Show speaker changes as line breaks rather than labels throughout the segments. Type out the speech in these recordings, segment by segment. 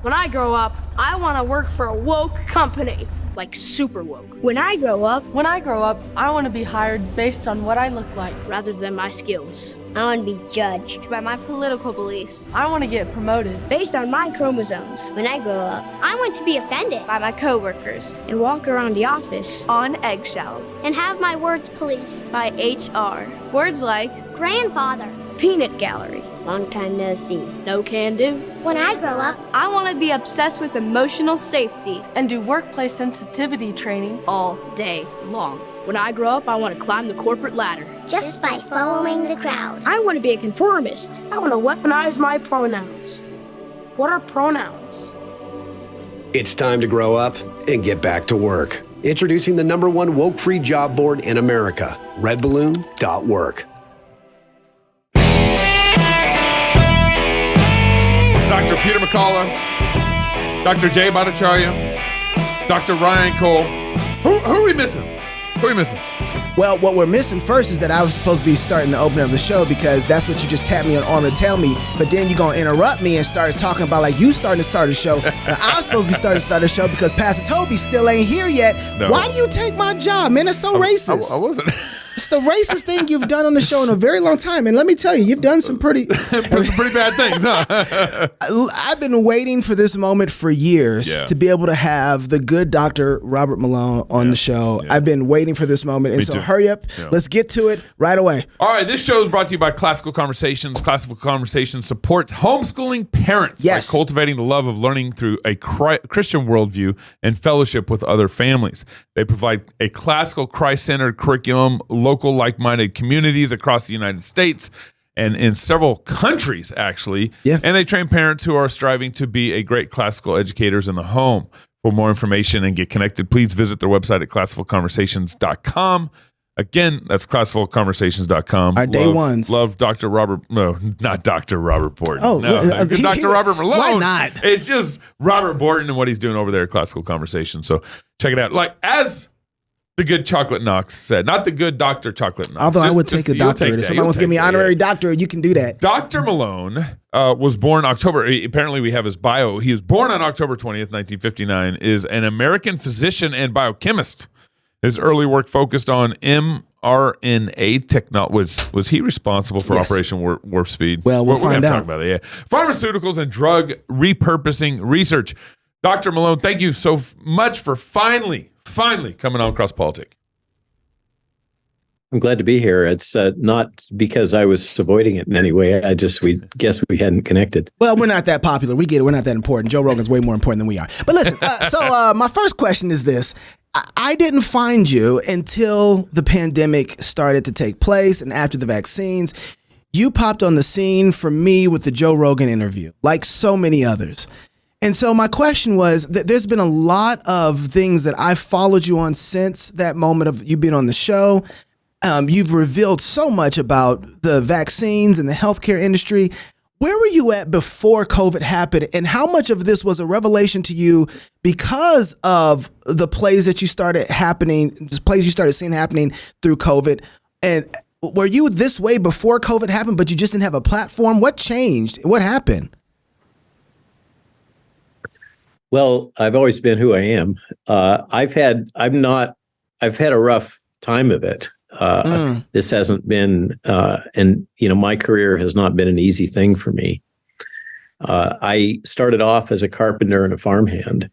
When I grow up, I want to work for a woke company, like super woke.
When I grow up,
I want to be hired based on what I look like,
rather than my skills.
I want to be judged
By my political beliefs.
I want to get promoted
based on my chromosomes. When I grow up,
I want to be offended
By my coworkers.
and walk around the office
On eggshells.
and have my words policed.
By HR. Words like
Grandfather.
peanut gallery. Long time no see.
no can do.
When I grow up,
I want to be obsessed with emotional safety
and do workplace sensitivity training.
all day long. When I grow up, I want to climb the corporate ladder.
just by following the crowd.
I want to be a conformist.
I want to weaponize my pronouns. What are pronouns?
It's time to grow up and get back to work. Introducing the #1 woke-free job board in America, redballoon.work.
Dr. Peter McCullough, Dr. Jay Bhattacharya, Dr. Ryan Cole. Who are we missing? Who are we missing?
Well, what we're missing first is that I was supposed to be starting the opening of the show because that's what you just tapped me on the arm to tell me. But then you're going to interrupt me and start talking about like you starting to start a show. Now, I was supposed to be starting to start a show because Pastor Toby still ain't here yet.
No.
Why do you take my job, man? It's so racist.
I wasn't.
It's the racist thing you've done on the show in a very long time. And let me tell you, you've done some pretty
Pretty bad things, huh?
I've been waiting for this moment for years to be able to have the good Dr. Robert Malone on the show.
Yeah.
I've been waiting for this moment. And
Me
so
too.
hurry up.
Yeah.
Let's get to it right away.
All right, this show is brought to you by Classical Conversations. Classical Conversations supports homeschooling parents
Yes.
by cultivating the love of learning through a Christian worldview and fellowship with other families. They provide a classical Christ-centered curriculum, local like-minded communities across the United States and in several countries, actually.
Yeah.
And they train parents who are striving to be a great classical educators in the home. For more information and get connected, please visit their website at classicalconversations.com. Again, that's classicalconversations.com.
Our day ones.
Love Dr. Robert, no, not Dr. Robert Borton.
Oh,
no, Dr. Robert Malone.
Why not?
It's just Robert Borton and what he's doing over there at Classical Conversations. So check it out. Like, as the good Chocolate Knox said, not the good Dr. Chocolate Knox.
Although I would take a
you'll
doctorate.
take
If
that.
somebody
You'll
wants to give me
take
an
that,
honorary doctorate, you can do that.
Dr. Malone was born October, apparently we have his bio. He was born on October 20th, 1959, is an American physician and biochemist. His early work focused on mRNA technology. Was he responsible for
Yes.
Operation Warp Speed?
Well, we'll
We're gonna
find
talk
out.
about it, yeah. Pharmaceuticals and drug repurposing research. Dr. Malone, thank you so much for finally coming on CrossPolitic.
I'm glad to be here. It's not because I was avoiding it in any way. We guess we hadn't connected.
Well, we're not that popular. We get it. We're not that important. Joe Rogan's way more important than we are. But listen, so my first question is this. I didn't find you until the pandemic started to take place and after the vaccines. You popped on the scene for me with the Joe Rogan interview, like so many others. And so my question was that there's been a lot of things that I've followed you on since that moment of you being on the show. You've revealed so much about the vaccines and the healthcare industry. Where were you at before COVID happened, and how much of this was a revelation to you because of the plays that you started seeing happening through COVID? And were you this way before COVID happened, but you just didn't have a platform? What changed? What happened?
Well, I've always been who I am. I've had a rough time of it. This hasn't been, my career has not been an easy thing for me. I started off as a carpenter and a farmhand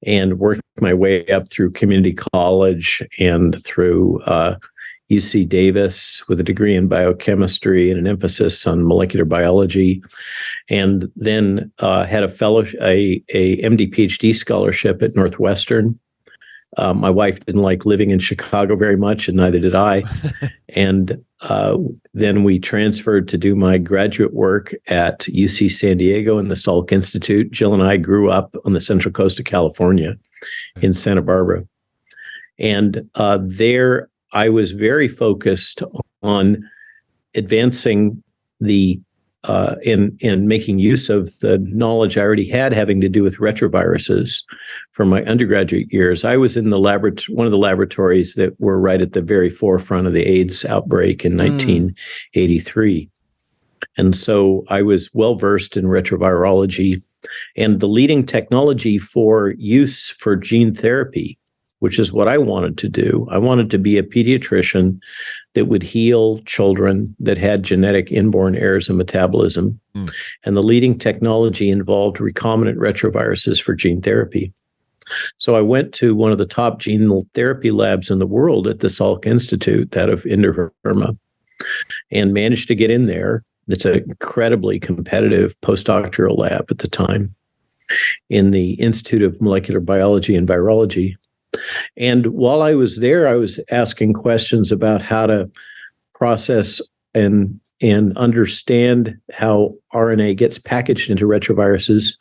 and worked my way up through community college and through UC Davis with a degree in biochemistry and an emphasis on molecular biology, and then had a MD PhD scholarship at Northwestern. My wife didn't like living in Chicago very much, and neither did I. And then we transferred to do my graduate work at UC San Diego in the Salk Institute. Jill and I grew up on the central coast of California in Santa Barbara. And there I was very focused on advancing in making use of the knowledge I already had having to do with retroviruses from my undergraduate years. I was in the one of the laboratories that were right at the very forefront of the AIDS outbreak in 1983. And so I was well versed in retrovirology and the leading technology for use for gene therapy, which is what I wanted to do. I wanted to be a pediatrician that would heal children that had genetic inborn errors in metabolism. And the leading technology involved recombinant retroviruses for gene therapy. So I went to one of the top gene therapy labs in the world at the Salk Institute, that of Inventor, and managed to get in there. It's an incredibly competitive postdoctoral lab at the time in the Institute of Molecular Biology and Virology. And while I was there, I was asking questions about how to process and understand how RNA gets packaged into retroviruses.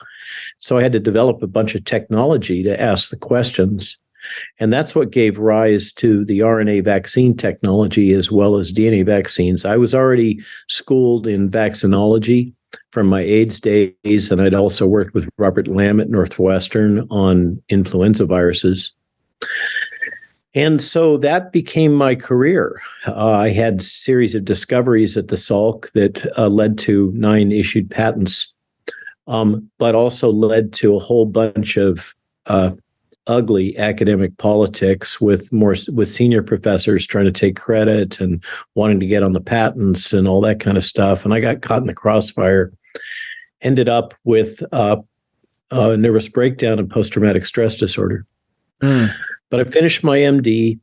So I had to develop a bunch of technology to ask the questions. And that's what gave rise to the RNA vaccine technology as well as DNA vaccines. I was already schooled in vaccinology from my AIDS days, and I'd also worked with Robert Lamb at Northwestern on influenza viruses. And so that became my career. I had a series of discoveries at the Salk that led to 9 issued patents, but also led to a whole bunch of ugly academic politics with senior professors trying to take credit and wanting to get on the patents and all that kind of stuff. And I got caught in the crossfire, ended up with nervous breakdown and post-traumatic stress disorder. But I finished my MD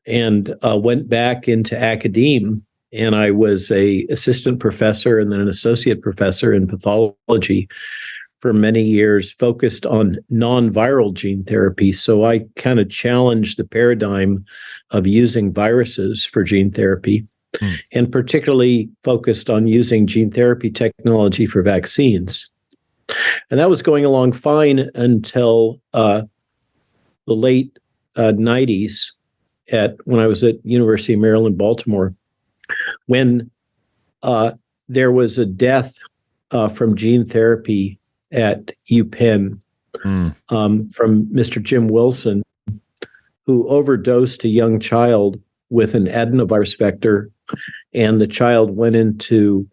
and went back into academia, and I was an assistant professor and then an associate professor in pathology for many years, focused on non-viral gene therapy. So I kind of challenged the paradigm of using viruses for gene therapy, and particularly focused on using gene therapy technology for vaccines. And that was going along fine until the late 90s, when I was at University of Maryland, Baltimore, when there was a death from gene therapy at UPenn from Mr. Jim Wilson, who overdosed a young child with an adenovirus vector, and the child went into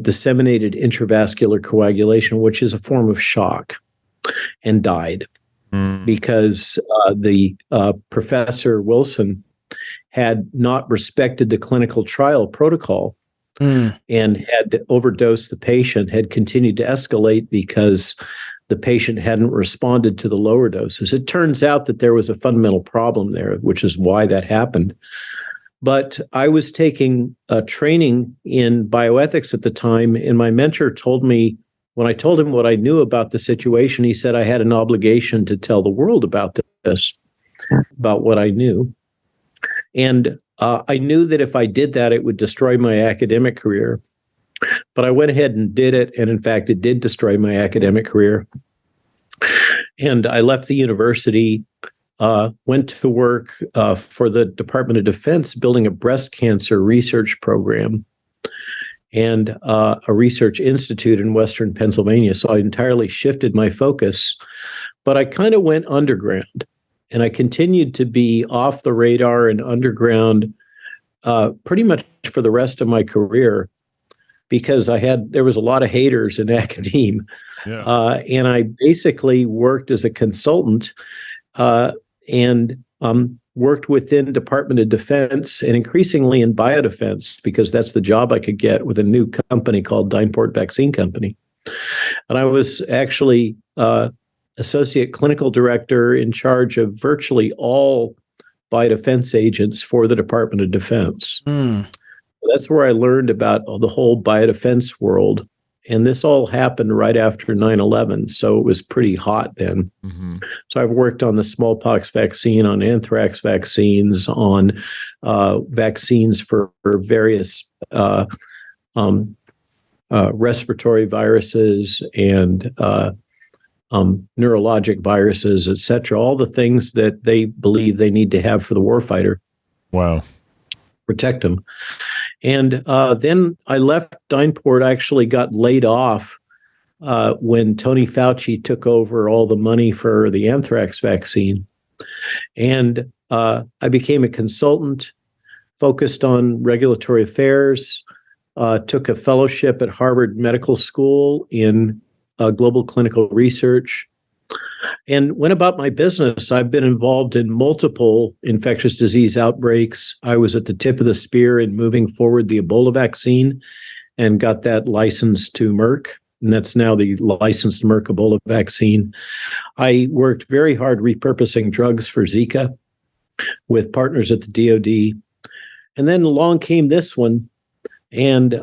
disseminated intravascular coagulation, which is a form of shock, and died. Because the Professor Wilson had not respected the clinical trial protocol and had overdosed the patient, had continued to escalate because the patient hadn't responded to the lower doses. It turns out that there was a fundamental problem there, which is why that happened. But I was taking training in bioethics at the time, and my mentor told me, when I told him what I knew about the situation, he said I had an obligation to tell the world about this, about what I knew. And I knew that if I did that, it would destroy my academic career. But I went ahead and did it. And in fact, it did destroy my academic career. And I left the university, went to work for the Department of Defense, building a breast cancer research program and a research institute in Western Pennsylvania. So I entirely shifted my focus, but I kind of went underground, and I continued to be off the radar and underground pretty much for the rest of my career, because there was a lot of haters in academia. Yeah. And I basically worked as a consultant and worked within Department of Defense and increasingly in biodefense, because that's the job I could get with a new company called Dynport Vaccine Company. And I was actually associate clinical director in charge of virtually all biodefense agents for the Department of Defense. That's where I learned about the whole biodefense world. And this all happened right after 9/11, so it was pretty hot then. So I've worked on the smallpox vaccine, on anthrax vaccines, on vaccines for various respiratory viruses and neurologic viruses, et cetera, all the things that they believe they need to have for the warfighter.
Wow.
Protect them. And then I left Dynport. I actually got laid off when Tony Fauci took over all the money for the anthrax vaccine. And I became a consultant, focused on regulatory affairs, took a fellowship at Harvard Medical School in global clinical research, and went about my business. I've been involved in multiple infectious disease outbreaks. I was at the tip of the spear in moving forward the Ebola vaccine and got that licensed to Merck. And that's now the licensed Merck Ebola vaccine. I worked very hard repurposing drugs for Zika with partners at the DoD. And then along came this one. And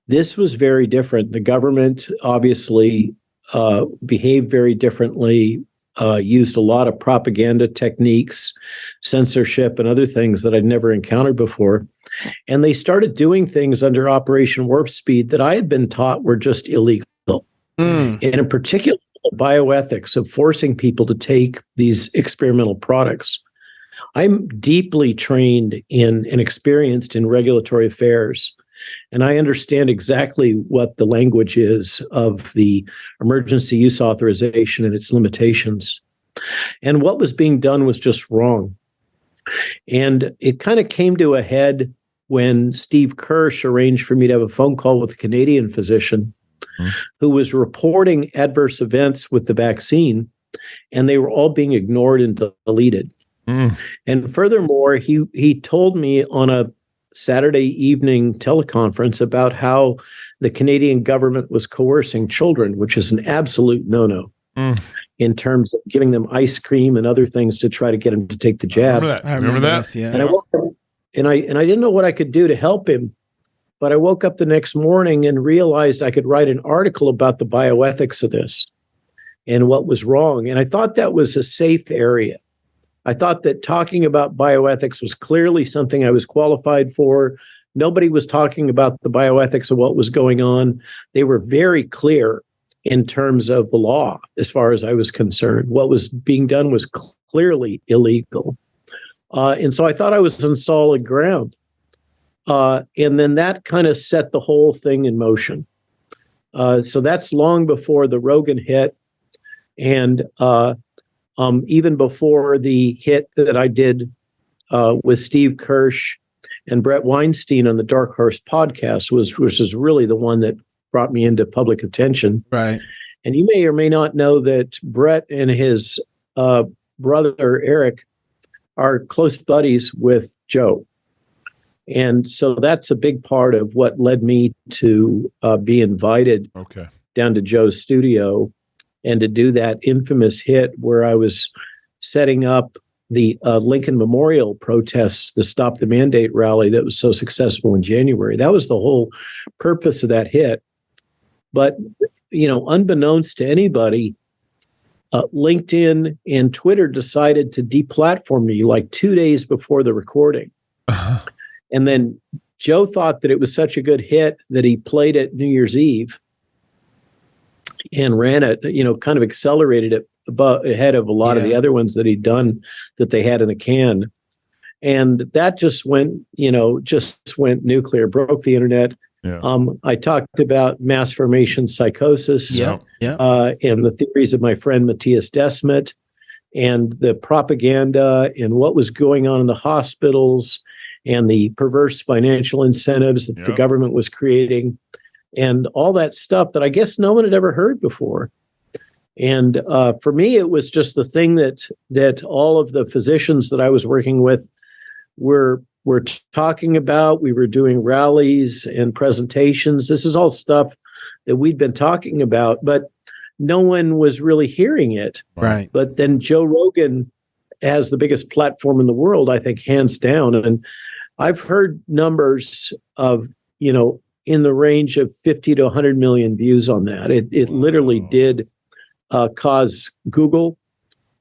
this was very different. The government obviously behaved very differently, used a lot of propaganda techniques, censorship, and other things that I'd never encountered before. And they started doing things under Operation Warp Speed that I had been taught were just illegal. And in particular, bioethics of forcing people to take these experimental products. I'm deeply trained in and experienced in regulatory affairs, and I understand exactly what the language is of the emergency use authorization and its limitations. And what was being done was just wrong. And it kind of came to a head when Steve Kirsch arranged for me to have a phone call with a Canadian physician who was reporting adverse events with the vaccine, and they were all being ignored and deleted. And furthermore, he told me on a Saturday evening teleconference about how the Canadian government was coercing children, which is an absolute no-no in terms of giving them ice cream and other things to try to get them to take the jab.
I remember that.
Yeah.
And I woke up, and I didn't know what I could do to help him, but I woke up the next morning and realized I could write an article about the bioethics of this and what was wrong. And I thought that was a safe area. I thought that talking about bioethics was clearly something I was qualified for. Nobody was talking about the bioethics of what was going on. They were very clear in terms of the law, as far as I was concerned. What was being done was clearly illegal. And so I thought I was on solid ground. And then that kind of set the whole thing in motion. So that's long before the Rogan hit. And even before the hit that I did with Steve Kirsch and Brett Weinstein on the Dark Horse podcast, which is really the one that brought me into public attention.
Right.
And you may or may not know that Brett and his brother Eric are close buddies with Joe. And so that's a big part of what led me to be invited down to Joe's studio and to do that infamous hit where I was setting up the Lincoln Memorial protests, the Stop the Mandate rally that was so successful in January. That was the whole purpose of that hit. But, you know, unbeknownst to anybody, LinkedIn and Twitter decided to deplatform me like 2 days before the recording. And then Joe thought that it was such a good hit that he played it New Year's Eve and ran it, you know, kind of accelerated it ahead of a lot of the other ones that he'd done that they had in the can. And that just went, went nuclear, broke the internet. Yeah. I talked about mass formation psychosis and the theories of my friend Matthias Desmet and the propaganda and what was going on in the hospitals and the perverse financial incentives that the government was creating and all that stuff that I guess no one had ever heard before. And for me, it was just the thing that all of the physicians that I was working with were talking about. We were doing rallies and presentations. This is all stuff that we'd been talking about, but no one was really hearing it.
Right.
But then Joe Rogan has the biggest platform in the world, I think, hands down. And I've heard numbers of, in the range of 50 to 100 million views on that. It literally did cause Google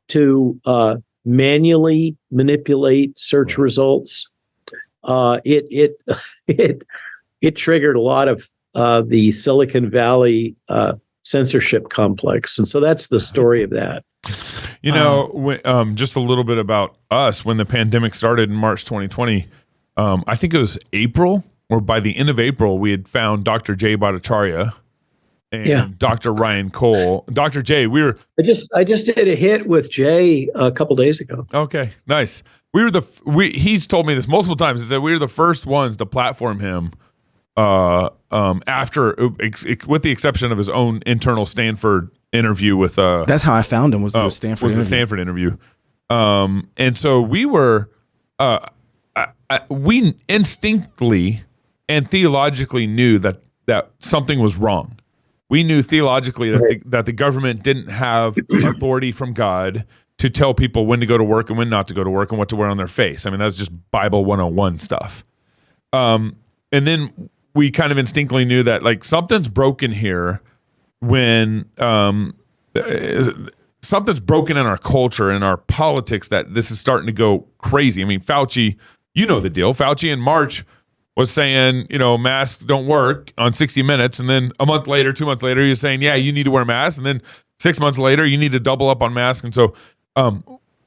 to manually manipulate search results. It triggered a lot of the Silicon Valley censorship complex, and so that's the story of that.
Just a little bit about us when the pandemic started in March 2020. I think it was April, or by the end of April, we had found Dr. Jay Bhattacharya and Dr. Ryan Cole. Dr. Jay,
I just did a hit with Jay a couple days ago.
Okay, nice. He's told me this multiple times. He said we were the first ones to platform him after, with the exception of his own internal Stanford interview with.
That's how I found him. Was the Stanford interview.
The Stanford interview. And so we were, we instinctively and theologically knew that something was wrong. We knew theologically that the government didn't have authority from God to tell people when to go to work and when not to go to work and what to wear on their face. I mean, that's just Bible 101 stuff. And then we kind of instinctively knew that like something's broken here when something's broken in our culture and our politics, that this is starting to go crazy. I mean, Fauci, you know the deal. Fauci in March was saying, masks don't work on 60 Minutes. And then a month later, 2 months later, he was saying, yeah, you need to wear masks. And then 6 months later, you need to double up on masks. And so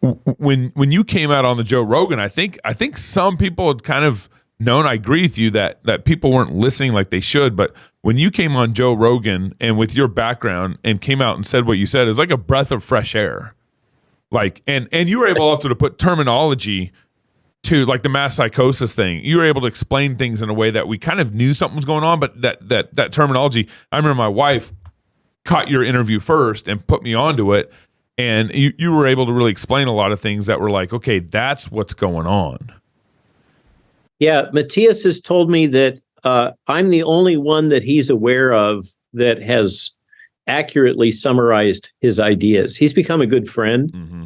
when you came out on the Joe Rogan, I think some people had kind of known, I agree with you, that people weren't listening like they should. But when you came on Joe Rogan and with your background and came out and said what you said, it was like a breath of fresh air. Like, and you were able also to put terminology to like the mass psychosis thing. You were able to explain things in a way that we kind of knew something was going on, but that terminology, I remember my wife caught your interview first and put me onto it. And you were able to really explain a lot of things that were like, okay, that's what's going on.
Yeah, Matthias has told me that I'm the only one that he's aware of that has accurately summarized his ideas. He's become a good friend. Mm-hmm.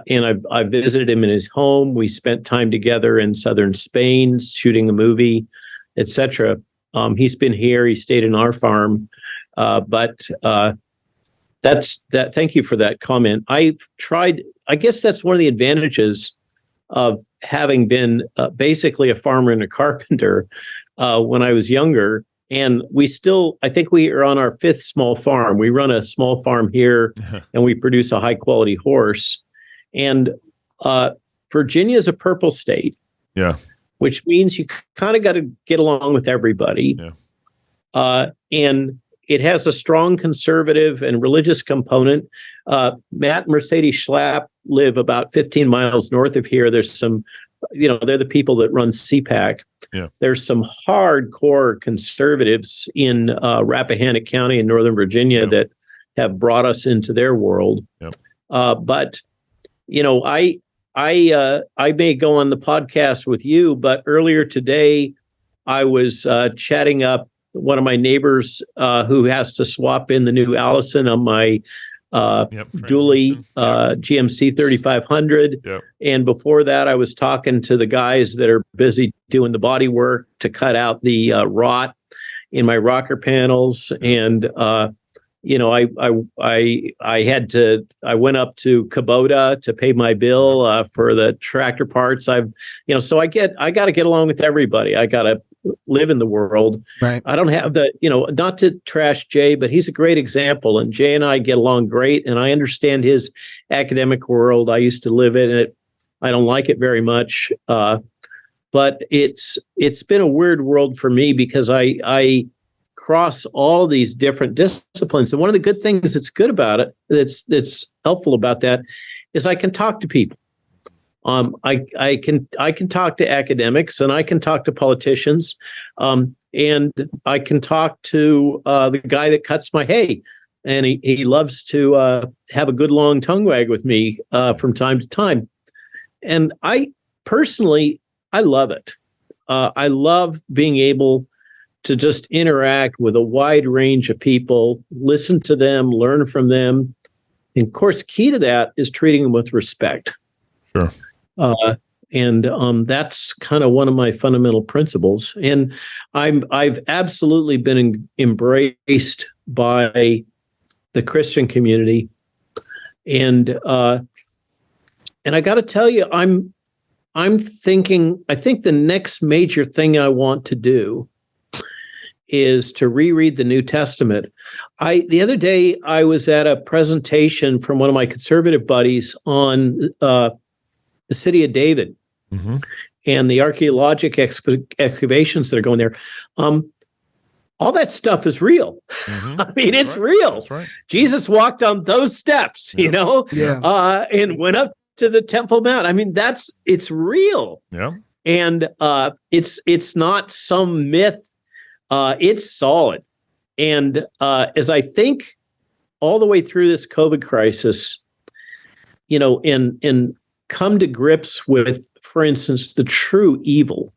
And I visited him in his home. We spent time together in southern Spain, shooting a movie, etc. He's been here. He stayed in our farm. But that's that. Thank you for that comment. I've tried. I guess that's one of the advantages of having been basically a farmer and a carpenter when I was younger. And I think we are on our 5th small farm. We run a small farm here and we produce a high quality horse. And Virginia is a purple state. Yeah. Which means you kind of got to get along with everybody. Yeah. And it has a strong conservative and religious component. Matt and Mercedes Schlapp live about 15 miles north of here. There's some, they're the people that run CPAC. Yeah. There's some hardcore conservatives in Rappahannock County in Northern Virginia that have brought us into their world. Yep. But I may go on the podcast with you, but earlier today I was chatting up one of my neighbors who has to swap in the new Allison on my dually GMC 3500. Yep. And before that, I was talking to the guys that are busy doing the body work to cut out the rot in my rocker panels. And, I went up to Kubota to pay my bill for the tractor parts. So I got to get along with everybody. I got to live in the world. Right. I don't have not to trash Jay, but he's a great example. And Jay and I get along great. And I understand his academic world. I used to live in it. I don't like it very much. But it's been a weird world for me because I cross all these different disciplines. And one of the good things that's good about it, that's helpful about that, is I can talk to people. I can talk to academics and I can talk to politicians, and I can talk to the guy that cuts my hay, and he loves to have a good long tongue wag with me from time to time. And I personally love it. I love being able to just interact with a wide range of people, listen to them, learn from them. And of course, key to that is treating them with respect. Sure. And that's kind of one of my fundamental principles. And I've absolutely been embraced by the Christian community. And I got to tell you, I think the next major thing I want to do is to reread the New Testament. The other day I was at a presentation from one of my conservative buddies on the city of David, mm-hmm. and the archaeologic excavations that are going there. All that stuff is real. Mm-hmm. I mean, it's real. That's right. Jesus walked on those steps, and went up to the Temple Mount. I mean, it's real. Yeah. And it's not some myth. It's solid. And as I think all the way through this COVID crisis, and come to grips with, for instance, the true evil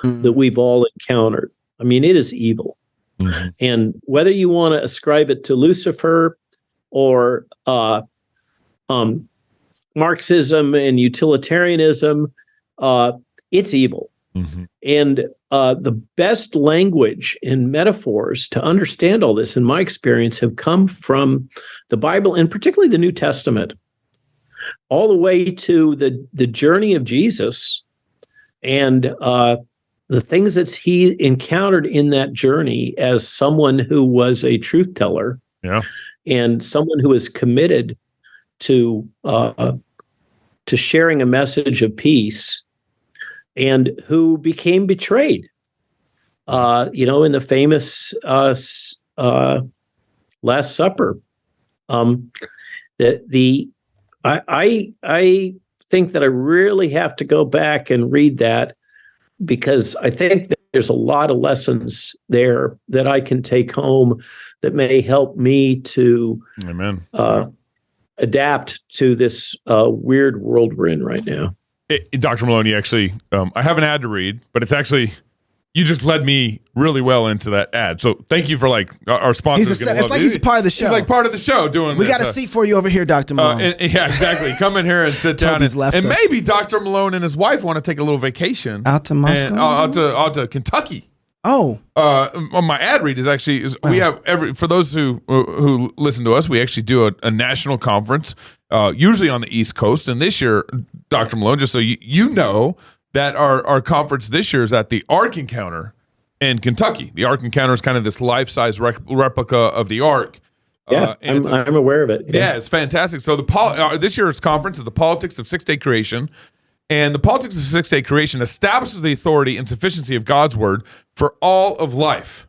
that we've all encountered. I mean, it is evil. Mm-hmm. And whether you want to ascribe it to Lucifer or Marxism and utilitarianism, it's evil. Mm-hmm. And the best language and metaphors to understand all this, in my experience, have come from the Bible, and particularly the New Testament, all the way to the journey of Jesus and the things that he encountered in that journey as someone who was a truth teller, and someone who was committed to sharing a message of peace, and who became betrayed. In the famous Last Supper, I think that I really have to go back and read that, because I think that there's a lot of lessons there that I can take home that may help me to adapt to this weird world we're in right now.
Dr. Malone, you actually, I have an ad to read, but it's actually, you just led me really well into that ad. So thank you for our sponsors.
It's like he's a part of the show.
He's like part of the show doing
We got a seat for you over here, Dr. Malone.
Yeah, exactly. Come in here and sit down. And maybe Dr. Malone and his wife want to take a little vacation.
Out to Moscow?
Out to Kentucky.
Oh.
My ad read is actually, we have for those who listen to us, we actually do a national conference, usually on the East Coast. And this year, Dr. Malone, just so you know, that our conference this year is at the Ark Encounter in Kentucky. The Ark Encounter is kind of this life-size replica of the Ark.
Yeah, I'm aware of it.
Yeah, it's fantastic. So this year's conference is the Politics of Six-Day Creation. And the Politics of Six-Day Creation establishes the authority and sufficiency of God's word for all of life.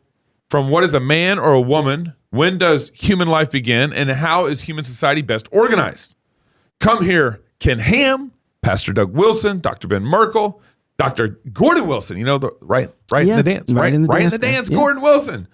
From what is a man or a woman, when does human life begin, and how is human society best organized? Come here, Ken Ham, Pastor Doug Wilson, Dr. Ben Merkel, Dr. Gordon Wilson, right in the dance, right in the dance, Gordon Wilson.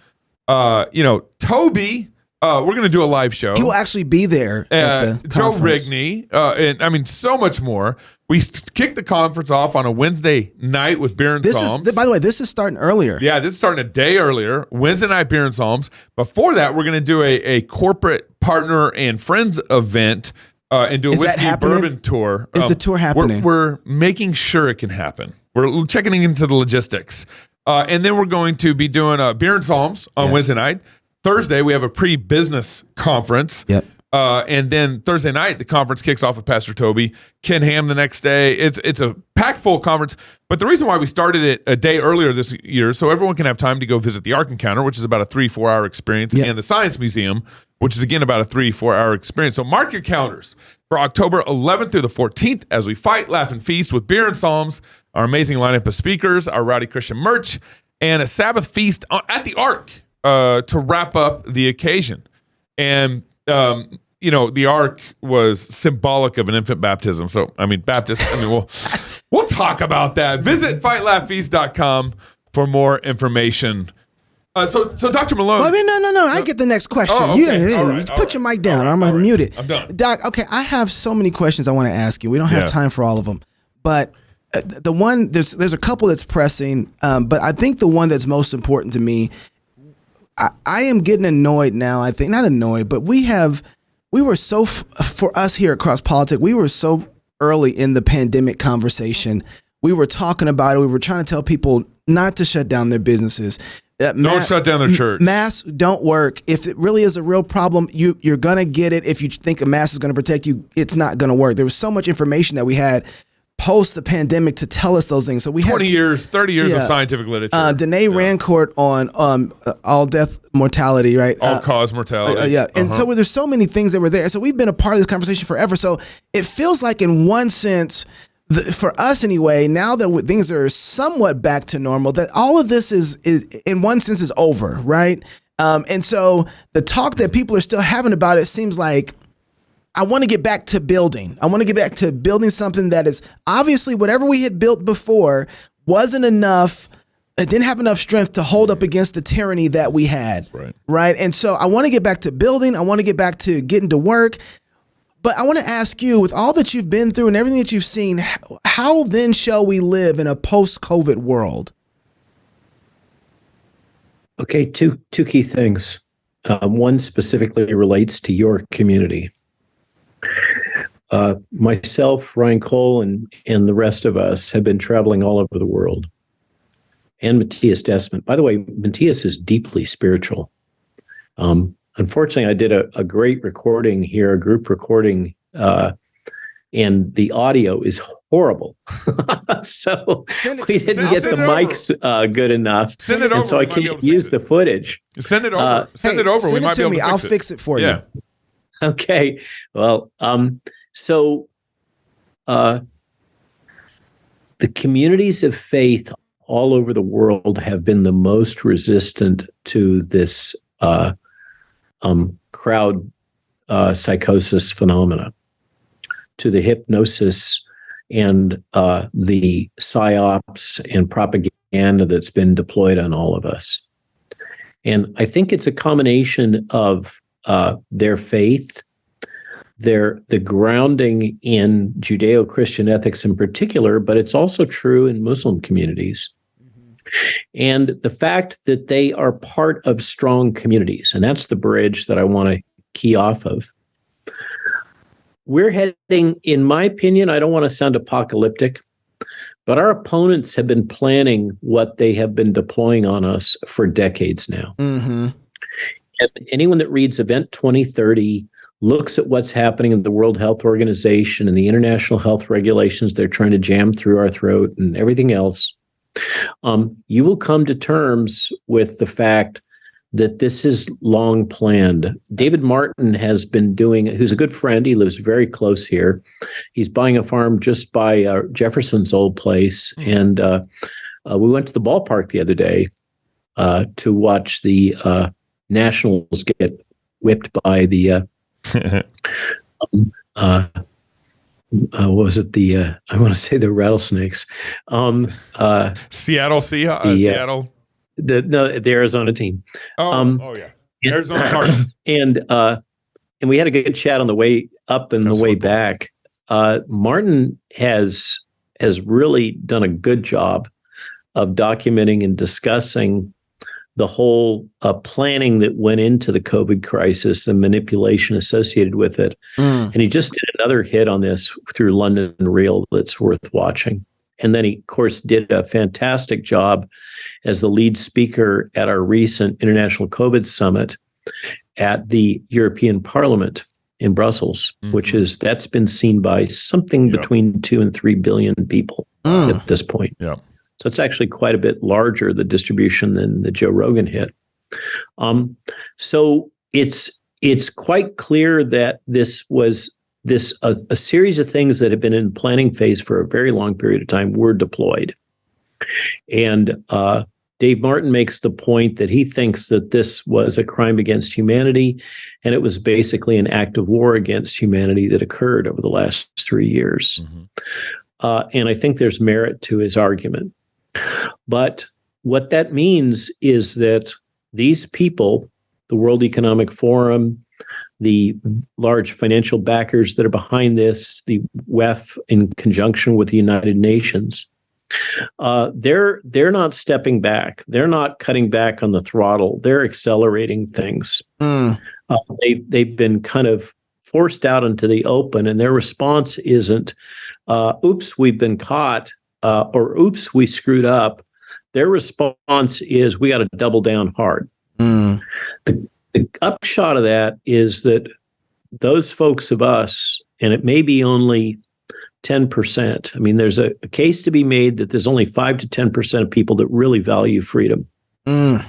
Toby, we're going to do a live show.
He will actually be there at the
Joe
conference.
Rigney, and so much more. We kicked the conference off on a Wednesday night with Beer and Psalms.
By the way, this is starting earlier.
Yeah, this is starting a day earlier. Wednesday night, Beer and Psalms. Before that, we're going to do a corporate partner and friends event and do a whiskey bourbon tour.
Is the tour happening?
We're making sure it can happen. We're checking into the logistics. And then we're going to be doing Beer and Psalms on Wednesday night. Thursday, we have a pre-business conference.
Yep.
And then Thursday night, the conference kicks off with Pastor Toby, Ken Ham the next day. It's a packed full conference. But the reason why we started it a day earlier this year, so everyone can have time to go visit the Ark Encounter, which is about a 3-4 hour experience, and the Science Museum, which is again about a 3-4 hour experience. So mark your calendars for October 11th through the 14th as we fight, laugh, and feast with Beer and Psalms, our amazing lineup of speakers, our Rowdy Christian merch, and a Sabbath feast at the Ark to wrap up the occasion. And the Ark was symbolic of an infant baptism. So, we'll talk about that. Visit fightlaughfeast.com for more information. So Dr. Malone.
No. I get the next question.
Oh, okay.
Put your mic down. I'm going to mute it.
I'm done.
Doc, okay, I have so many questions I want to ask you. We don't have time for all of them. But the one, there's a couple that's pressing, but I think the one that's most important to me, I am getting annoyed now, I think. Not annoyed, but we were so, for us here at CrossPolitic, we were so early in the pandemic conversation. We were talking about it. We were trying to tell people not to shut down their businesses.
Don't shut down their church.
Masks don't work. If it really is a real problem, you're going to get it. If you think a mask is going to protect you, it's not going to work. There was so much information that we had post the pandemic to tell us those things. So we
30 years of scientific literature.
Danae Rancourt on all death mortality, right?
All cause mortality.
And so there's so many things that were there. So we've been a part of this conversation forever. So it feels like in one sense, for us anyway, now that things are somewhat back to normal, that all of this is in one sense is over, right? And so the talk that people are still having about it seems like, I want to get back to building. I want to get back to building something that is obviously whatever we had built before wasn't enough. It didn't have enough strength to hold up against the tyranny that we had. Right. And so I want to get back to building. I want to get back to getting to work. But I want to ask you, with all that you've been through and everything that you've seen, how then shall we live in a post-COVID world?
Okay, two key things. One specifically relates to your community. Myself, Ryan Cole, and the rest of us have been traveling all over the world. And Matthias Desmond. By the way, Matthias is deeply spiritual. Unfortunately, I did a great recording here, a group recording, and the audio is horrible. So we didn't get the mics good enough.
Send it over.
And so I can't use the footage.
Send it over. Send it over.
Send
we
it
might
to
be able
me.
to fix
I'll
it.
fix it for you.
Okay. Well, so the communities of faith all over the world have been the most resistant to this crowd psychosis phenomena, to the hypnosis and the psyops and propaganda that's been deployed on all of us. And I think it's a combination of their faith, the grounding in Judeo-Christian ethics in particular, but it's also true in Muslim communities. And the fact that they are part of strong communities, and that's the bridge that I want to key off of. We're heading, in my opinion, I don't want to sound apocalyptic, but our opponents have been planning what they have been deploying on us for decades now. And anyone that reads Event 2030 looks at what's happening in the World Health Organization and the international health regulations they're trying to jam through our throat and everything else, you will come to terms with the fact that this is long planned. David Martin has been doing, who's a good friend, he lives very close here. He's buying a farm just by Jefferson's old place. And we went to the ballpark the other day to watch the Nationals get whipped by the what was it? I want to say the Rattlesnakes.
Seattle Seahawks. Seattle.
The Arizona team.
Oh yeah, Arizona Cardinals.
And we had a good chat on the way up and the way back. Martin has really done a good job of documenting and discussing the whole planning that went into the COVID crisis and manipulation associated with it. And he just did another hit on this through London Real that's worth watching. And then he, of course, did a fantastic job as the lead speaker at our recent International COVID Summit at the European Parliament in Brussels, that's been seen by something between 2 and 3 billion people at this point. So it's actually quite a bit larger, the distribution, than the Joe Rogan hit. So it's quite clear that this was a series of things that have been in planning phase for a very long period of time were deployed. And Dave Martin makes the point that he thinks that this was a crime against humanity, and it was basically an act of war against humanity that occurred over the last 3 years. And I think there's merit to his argument. But what that means is that these people, the World Economic Forum, the large financial backers that are behind this, the WEF in conjunction with the United Nations, they're not stepping back. They're not cutting back on the throttle. They're accelerating things. They've been kind of forced out into the open, and their response isn't, oops, we've been caught, or oops, we screwed up. Their response is, we got to double down hard. The upshot of that is that those folks of us, and it may be only 10%. I mean, there's a case to be made that there's only 5 to 10% of people that really value freedom. And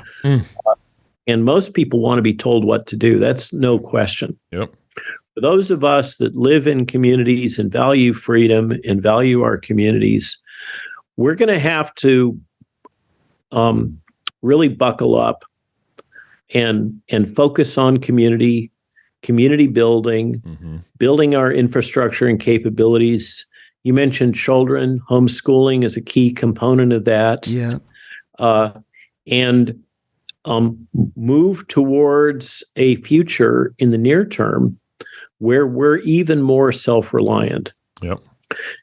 most people want to be told what to do. That's no question. For those of us that live in communities and value freedom and value our communities, we're going to have to really buckle up and focus on community community building, building our infrastructure and capabilities. You mentioned children. Homeschooling is a key component of that.
Yeah.
And move towards a future in the near term where we're even more self-reliant.
Yep.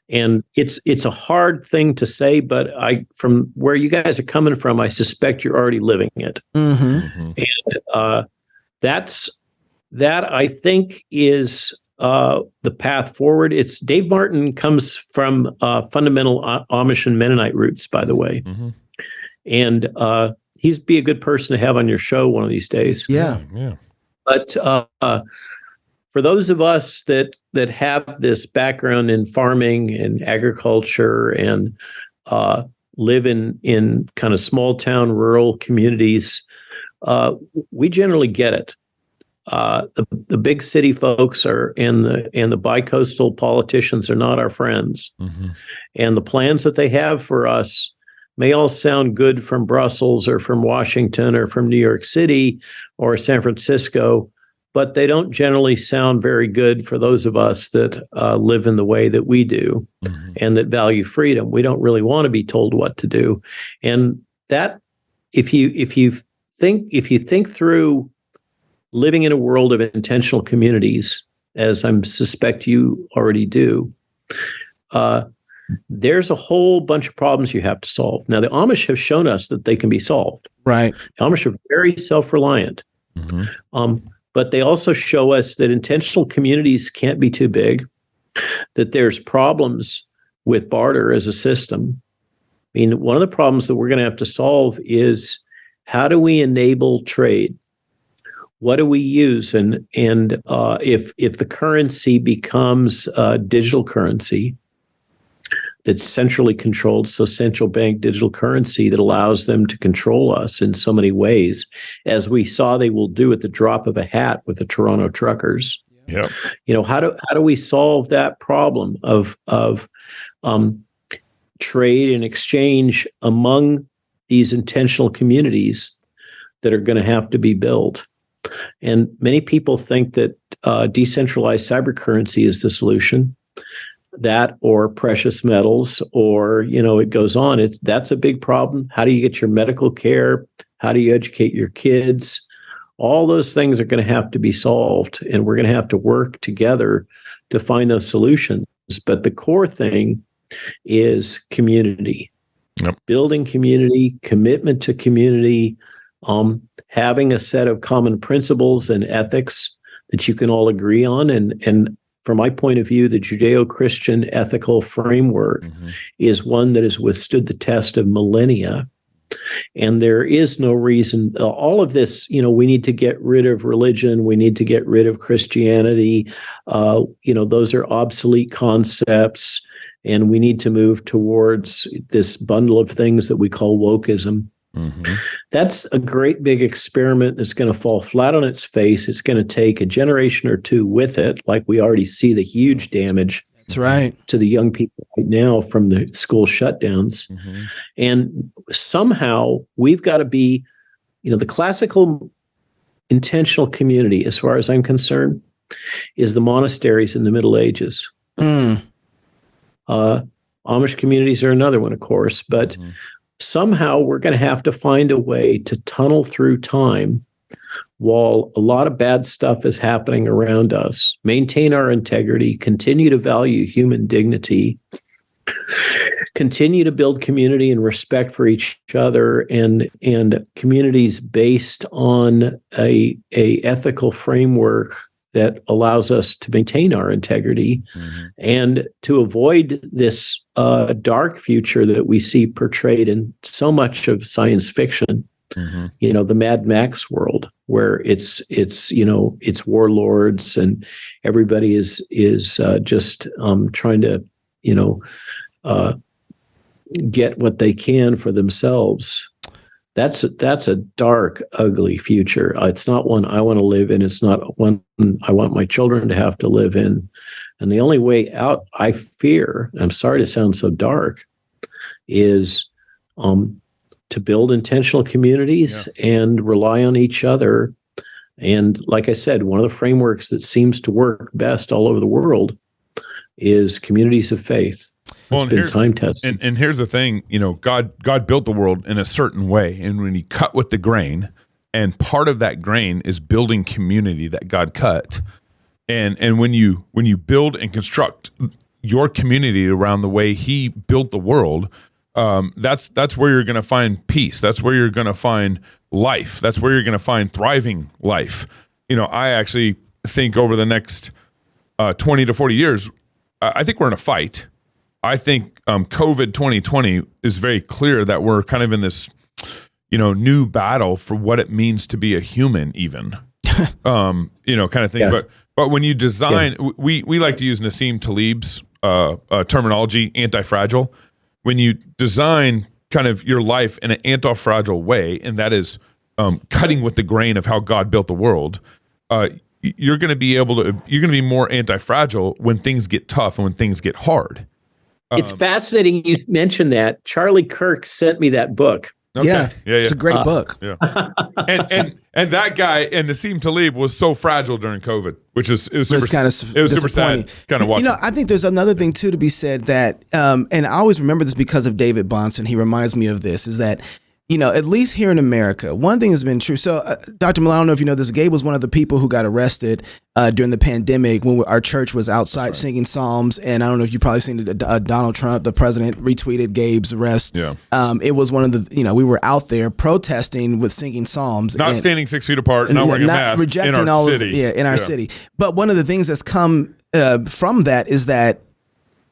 And it's a hard thing to say, but from where you guys are coming from, I suspect you're already living it. And that I think is the path forward. It's Dave Martin comes from fundamental Amish and Mennonite roots, by the way, and he'd be a good person to have on your show one of these days.
Yeah.
But for those of us that have this background in farming and agriculture and live in kind of small town rural communities, we generally get it. The big city folks and the bi-coastal politicians are not our friends, and the plans that they have for us may all sound good from Brussels or from Washington or from New York City or San Francisco, but they don't generally sound very good for those of us that live in the way that we do and that value freedom. We don't really want to be told what to do, and that if you think through living in a world of intentional communities, as I suspect you already do, there's a whole bunch of problems you have to solve. Now, the Amish have shown us that they can be solved.
Right.
The Amish are very self-reliant. But they also show us that intentional communities can't be too big, that there's problems with barter as a system. I mean, one of the problems that we're going to have to solve is how do we enable trade? What do we use? And if the currency becomes a digital currency that's centrally controlled, so central bank digital currency that allows them to control us in so many ways, as we saw they will do at the drop of a hat with the Toronto truckers.
Yep.
How do we solve that problem of trade and exchange among these intentional communities that are going to have to be built? And many people think that decentralized cyber currency is the solution. That or precious metals, or it goes on. That's a big problem. How do you get your medical care? How do you educate your kids? All those things are going to have to be solved, and we're going to have to work together to find those solutions. But the core thing is community, building community, commitment to community, having a set of common principles and ethics that you can all agree on, and from my point of view, the Judeo-Christian ethical framework is one that has withstood the test of millennia. And there is no reason, all of this, we need to get rid of religion. We need to get rid of Christianity. Those are obsolete concepts. And we need to move towards this bundle of things that we call wokeism. That's a great big experiment that's going to fall flat on its face. It's going to take a generation or two with it, like we already see the huge damage
That's right.
to the young people right now from the school shutdowns. And somehow we've got to be, the classical intentional community, as far as I'm concerned, is the monasteries in the Middle Ages. Amish communities are another one, of course, but somehow we're going to have to find a way to tunnel through time while a lot of bad stuff is happening around us, maintain our integrity, continue to value human dignity, continue to build community and respect for each other, and communities based on a ethical framework that allows us to maintain our integrity and to avoid this dark future that we see portrayed in so much of science fiction. The Mad Max world, where it's warlords and everybody is just trying to get what they can for themselves. That's a dark, ugly future. It's not one I want to live in. It's not one I want my children to have to live in. And the only way out, I fear, I'm sorry to sound so dark, is to build intentional communities and rely on each other And like I said, one of the frameworks that seems to work best all over the world is communities of faith.
Well,
It's been time tested.
And here's the thing, God built the world in a certain way, and when He cut with the grain, and part of that grain is building community that God cut, and when you build and construct your community around the way He built the world, that's where you're going to find peace. That's where you're going to find life. That's where you're going to find thriving life. I actually think over the next 20 to 40 years, I think we're in a fight. I think COVID 2020 is very clear that we're kind of in this, new battle for what it means to be a human, even, kind of thing.
Yeah.
But when you design, we like to use Nassim Taleb's terminology, anti-fragile. When you design kind of your life in an anti-fragile way, and that is cutting with the grain of how God built the world, you're going to be more anti-fragile when things get tough and when things get hard.
It's fascinating you mentioned that. Charlie Kirk sent me that book.
Okay.
Yeah, it's a great book.
Yeah. And that guy and Nassim Taleb was so fragile during COVID, which is super sad kind of watching.
I think there's another thing too to be said that, and I always remember this because of David Bahnsen. He reminds me of this, is that, at least here in America, one thing has been true. So, Dr. Malone, I don't know if you know this, Gabe was one of the people who got arrested during the pandemic when our church was outside singing psalms. And I don't know if you've probably seen Donald Trump, the president, retweeted Gabe's arrest. Yeah. It was one of the, we were out there protesting with singing psalms.
Not standing 6 feet apart, not wearing a mask
rejecting
in our city.
In our city. But one of the things that's come from that is that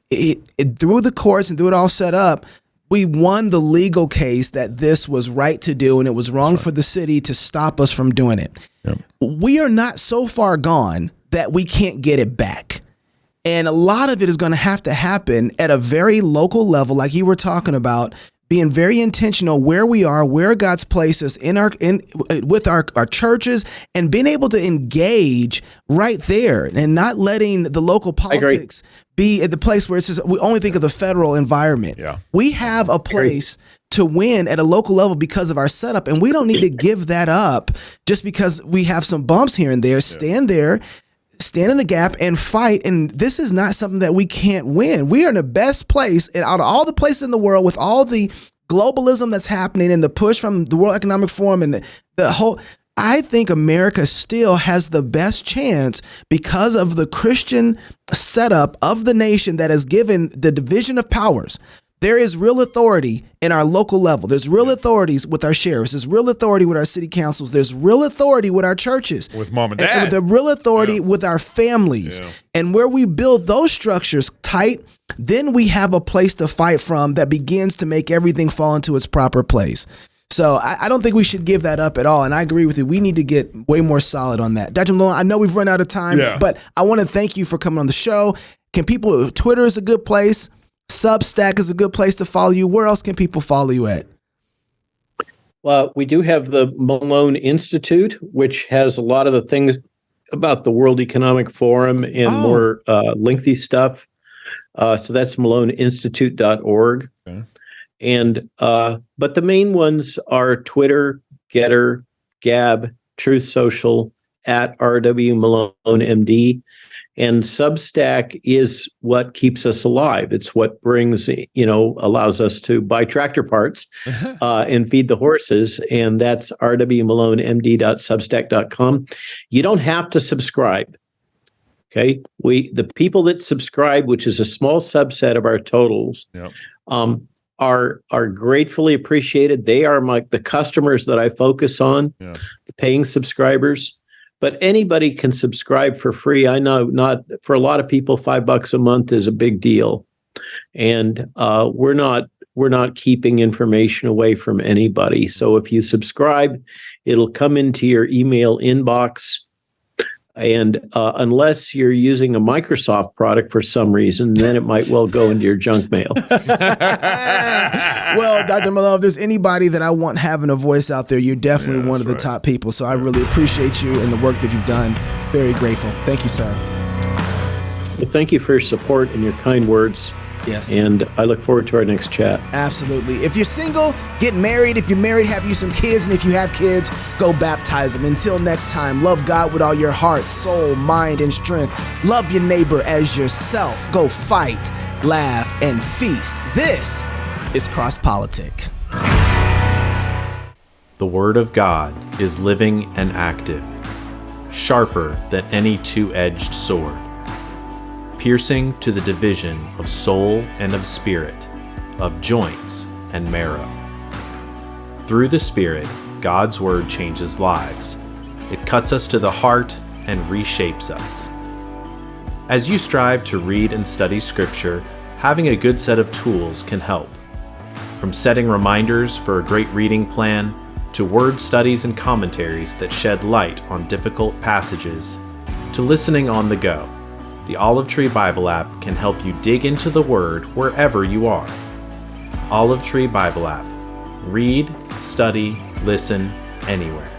it through the courts and through it all set up, we won the legal case that this was right to do, and it was wrong for the city to stop us from doing it. Yep. We are not so far gone that we can't get it back. And a lot of it is going to happen at a very local level, like you were talking about, being very intentional where we are, where God's placed us with our churches, and being able to engage right there and not letting the local politics be at the place where it's just, we only think of the federal environment. Yeah. We have a place to win at a local level because of our setup, and we don't need to give that up just because we have some bumps here and there. Stand there, stand in the gap and fight. And this is not something that we can't win. We are in the best place, and out of all the places in the world, with all the globalism that's happening and the push from the World Economic Forum and the whole, I think America still has the best chance because of the Christian setup of the nation that has given the division of powers. There is real authority in our local level. There's real authorities with our sheriffs. There's real authority with our city councils. There's real authority with our churches.
With mom and dad.
And the real authority with our families. Yeah. And where we build those structures tight, then we have a place to fight from that begins to make everything fall into its proper place. So I don't think we should give that up at all. And I agree with you. We need to get way more solid on that. Dr. Malone, I know we've run out of time, but I want to thank you for coming on the show. Twitter is a good place. Substack is a good place to follow you. Where else can people follow you at?
Well, we do have the Malone Institute, which has a lot of the things about the World Economic Forum and more lengthy stuff. So that's maloneinstitute.org. Okay. And but the main ones are Twitter, Getter, Gab, Truth Social, at RW Malone MD. And Substack is what keeps us alive. It's what brings, allows us to buy tractor parts and feed the horses. And that's rwmalonemd.substack.com. You don't have to subscribe. Okay. The people that subscribe, which is a small subset of our totals, are gratefully appreciated. They are the customers that I focus on, the paying subscribers. But anybody can subscribe for free. I know not for a lot of people, $5 a month is a big deal, and we're not keeping information away from anybody. So if you subscribe, it'll come into your email inbox. And unless you're using a Microsoft product for some reason, then it might well go into your junk mail.
Well, Dr. Malone, if there's anybody that I want having a voice out there, you're definitely one of the top people. So I really appreciate you and the work that you've done. Very grateful. Thank you, sir.
Well, thank you for your support and your kind words.
Yes.
And I look forward to our next chat.
Absolutely. If you're single, get married. If you're married, have you some kids. And if you have kids, go baptize them. Until next time, love God with all your heart, soul, mind, and strength. Love your neighbor as yourself. Go fight, laugh, and feast. This is CrossPolitic.
The Word of God is living and active, sharper than any two-edged sword, piercing to the division of soul and of spirit, of joints and marrow. Through the Spirit, God's Word changes lives. It cuts us to the heart and reshapes us. As you strive to read and study Scripture, having a good set of tools can help. From setting reminders for a great reading plan, to word studies and commentaries that shed light on difficult passages, to listening on the go, the Olive Tree Bible app can help you dig into the Word wherever you are. Olive Tree Bible app. Read, study, listen, anywhere.